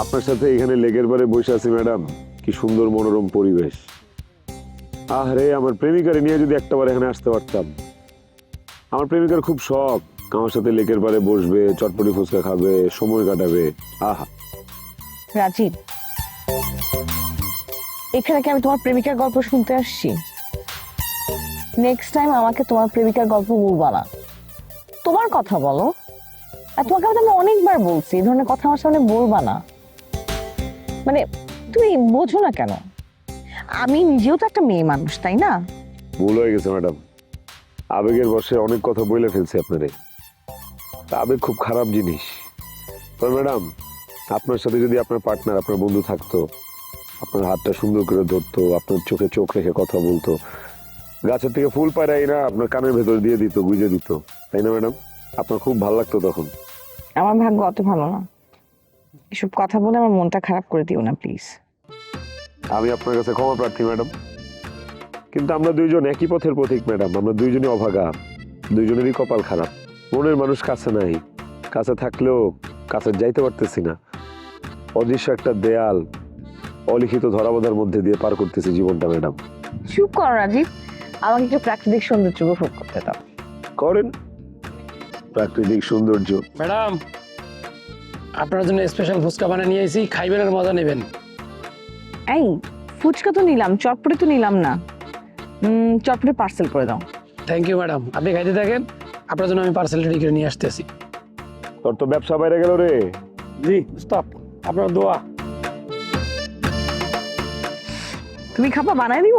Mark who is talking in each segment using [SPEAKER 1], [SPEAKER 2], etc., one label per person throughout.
[SPEAKER 1] আপনার সাথে এখানে লেকের পারে বসে আছি ম্যাডাম, কি সুন্দর মনোরম পরিবেশ। আরে আমার প্রেমিকারে নিয়ে যদি একটাবার এখানে আসতে পারতাম। আমার প্রেমিকার খুব শখ আমার সাথে লেকের পারে বসবে, চটপটি ফুচকা খাবে, সময় কাটাবে। আহা,
[SPEAKER 2] রাজীব, এখানে কি আমি তোমার প্রেমিকার গল্প শুনতে আসছি? নেক্সট টাইম আমাকে তোমার প্রেমিকার গল্প বলবা না, তোমার কথা বলো। আর তোমাকে আমি অনেকবার বলছি এই ধরনের কথা আমার সামনে বলবা না। মানে তুমি বোঝো না কেন? আমি নিজেও তো একটা মেয়ে মানুষ, তাই না?
[SPEAKER 1] ভুল হয়ে গেছে ম্যাডাম, আবেগের বশে অনেক কথা বলে ফেলছি আপনারে। আবেগ খুব খারাপ জিনিস। তবে ম্যাডাম, আপনার সাথে যদি আপনার পার্টনার, আপনার বন্ধু থাকতো, আপনার হাতটা সুন্দর করে ধরতো, আপনার চোখে চোখ রেখে কথা বলতো, গাছের থেকে ফুল পাড়াই না আপনার কানের ভেতর দিয়ে দিত, গুজে দিত, তাই না ম্যাডাম? আপনার খুব ভালো লাগতো তখন।
[SPEAKER 2] আমার ভাগ্য অত ভালো না, এসব কথা বলে আমার মনটা খারাপ করে দিও না প্লিজ।
[SPEAKER 1] আমি আপনার কাছে ক্ষমা প্রার্থী ম্যাডাম, কিন্তু আমরা দুইজন একই পথের পথিক ম্যাডাম। আমরা দুইজনই অভাগা, দুইজনেরই কপাল খারাপ। মনের মানুষ কাছে নাই, কাছে থাকলেও কাছে যাইতে পারতেছি না। অদৃশ্য একটা দেয়াল, অলিখিত ধরাবাধার মধ্যে দিয়ে পার করতেছি জীবনটা ম্যাডাম।
[SPEAKER 2] চুপ করো রাজীব, আমাকে একটু প্রাকৃতিক সৌন্দর্য উপভোগ করতে দাও।
[SPEAKER 1] করেন প্রাকৃতিক সৌন্দর্য।
[SPEAKER 3] ম্যাডাম, আপনার জন্য স্পেশাল ফুচকা বানিয়ে নিয়ে এসেছি, খাইবেন আর মজা নেবেন।
[SPEAKER 2] এই ফুচকা তো নিলাম, চটপটি তো নিলাম না। চটপটি পার্সেল করে দাও।
[SPEAKER 3] থ্যাংক ইউ ম্যাডাম, আপনি খাইতে থাকেন, আপনার জন্য আমি পার্সেল রেডি করে নিয়ে আসতেছি।
[SPEAKER 1] তোর তো ব্যবসা বাইরে গেল রে।
[SPEAKER 3] জি স্টপ, আপনার দোয়া।
[SPEAKER 2] তুমি খাবা বানায় দিব?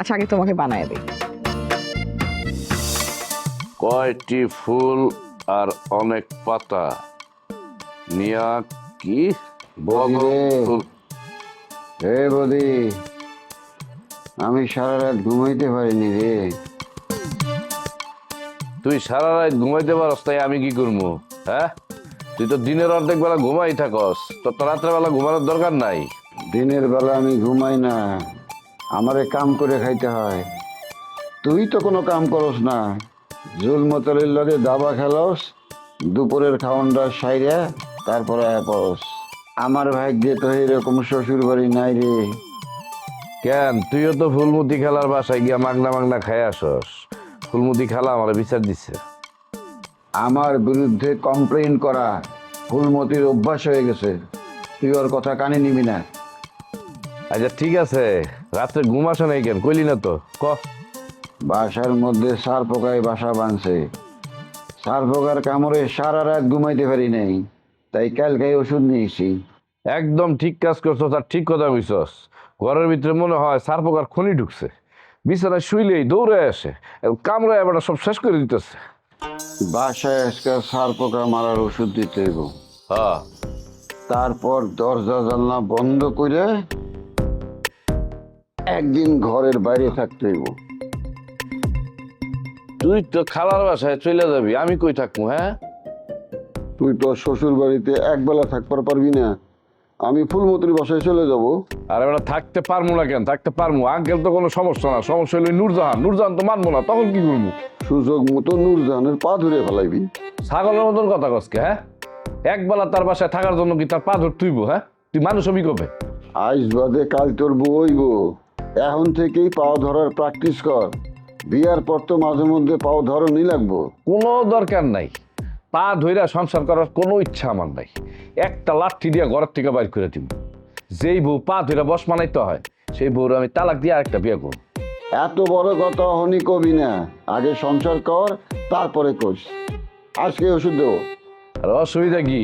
[SPEAKER 2] আচ্ছা আগে তোমাকে বানায় দিই।
[SPEAKER 4] কয়টি ফুল আর অনেক পাতা নিয়া কি ফুল?
[SPEAKER 5] হে বদি, আমি সারা রাত ঘুমাইতে পারিনি রে।
[SPEAKER 4] তুই সারা রাত ঘুমাইতে পারস, তাই আমি কি করবো? হ্যাঁ, তুই তো দিনের অর্ধেক বেলা ঘুমাই থাকস, তোর তো রাত্রে বেলা ঘুমানোর দরকার নাই।
[SPEAKER 5] দিনের বেলা আমি ঘুমাই না, আমারে কাম করে খাইতে হয়। তুই তো কোনো কাম করস না, জুল মতলের লগে দাবা খেলস, দুপুরের খাওয়ানটা সাইরা তারপরে পড়স। আমার ভাগ্যে তো এরকম শ্বশুর বাড়ি নাই রে।
[SPEAKER 4] কেন, তুইও তো ফুলমতি খেলার বাসায় গিয়া মাগনা মাগনা খাই আসস। ফুলমতি খেলা আমার বিচার দিচ্ছে।
[SPEAKER 5] আমার বিরুদ্ধে কমপ্লেইন করা ফুলমতির অভ্যাস হয়ে গেছে, তুই ওর কথা কানে নিবি না।
[SPEAKER 4] আচ্ছা ঠিক আছে, রাত্রে ঘুম আসে নাই কেন, কইলি না তো, ক।
[SPEAKER 5] বাসার মধ্যে সার পোকায় বাসা বাঁধছে, সার পোকার কামড়ে সারা রাত ঘুমাইতে পারি নাই, তাই কালকে ওষুধ নিয়েছি।
[SPEAKER 4] একদম ঠিক কাজ করছো, তার ঠিক কথা কইছস। ঘরের ভিতরে মনে হয় সার পোকার খনি ঢুকছে, বিছানায় শুইলেই দৌড়ে আসে, কামড়ে এবার সব শেষ করে দিতেছে।
[SPEAKER 5] বাসায় আজকে সার পোকা মারার ওষুধ দিতে হইব।
[SPEAKER 4] হ্যাঁ,
[SPEAKER 5] তারপর দরজা জানলা বন্ধ করে একদিন ঘরের বাইরে থাকতে হইব।
[SPEAKER 4] তুই তো খালার বাসায় চলে যাবি, আমি কই থাকবো? হ্যাঁ,
[SPEAKER 5] তুই তো শ্বশুর বাড়িতে একবেলা থাকবার পারবি না, আমি ফুলমতির বাসায় চলে যাব।
[SPEAKER 4] আর এবার থাকতে পারবো না কেন? থাকতে পারবো, আঙ্কেল তো কোনো সমস্যা না, সমস্যা হইলো নূরজাহান। নূরজাহান তো মানবো না, তখন কি করবো?
[SPEAKER 5] সুযোগ মতো নূরজাহানের পা ধরে ফেলাইবি।
[SPEAKER 4] ছাগলের মতন কথা কসকে? হ্যাঁ, একবেলা তার বাসায় থাকার জন্য কি তার পা ধর তুইব? হ্যাঁ, তুই মানুষ হবি কবে?
[SPEAKER 5] আজ বাদে কাল তোর বউ হইব, এখন থেকেই পাও ধরার প্র্যাকটিস কর। বিয়ার পর তো মাঝে মধ্যে পাও ধরনই লাগবো।
[SPEAKER 4] কোনো দরকার নাই, পা ধইরা সংসার করার কোনো ইচ্ছা আমার নাই। একটা লাঠি দিয়া ঘরের থেকে বাইর করে দিব। যেই বউ পা ধইরা বস মানাইতে হয়, সেই বউর আমি তালাক দিয়ে আরেকটা বিয়ে করব।
[SPEAKER 5] এত বড় কথা হনি কবি না, আগে সংসার কর তারপরে কোস। আজকে ওষুধ দেবো।
[SPEAKER 4] আর অসুবিধা কি?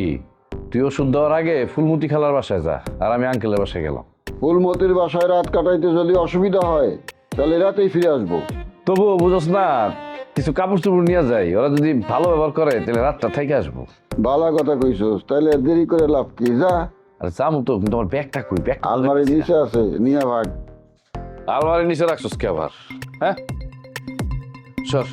[SPEAKER 4] তুই ওষুধ দেওয়ার আগে ফুলমতি খালার বাসায় যা, আর আমি আঙ্কেলের বাসায় গেলাম।
[SPEAKER 5] ফুলমতির বাসায় রাত কাটাইতে যদি অসুবিধা হয় তাহলে রাতেই ফিরে আসবো।
[SPEAKER 4] তবুও বুঝোস না, কিছু কাপড় চোপড় নিয়ে যাই, ওরা যদি ভালো ব্যবহার করে তাহলে রাতটা থেকে আসবো।
[SPEAKER 5] বালা কথা কইছস, তাইলে দেরি করে লাভ কি? যা,
[SPEAKER 4] আর যাবো তো, কিন্তু আমার ব্যাগটা কই? ব্যাগ
[SPEAKER 5] আলমারির নিচে আছে, নিয়ে ভাগ।
[SPEAKER 4] আলমারির নিচে রাখছস কে আবার? হ্যাঁ, সর।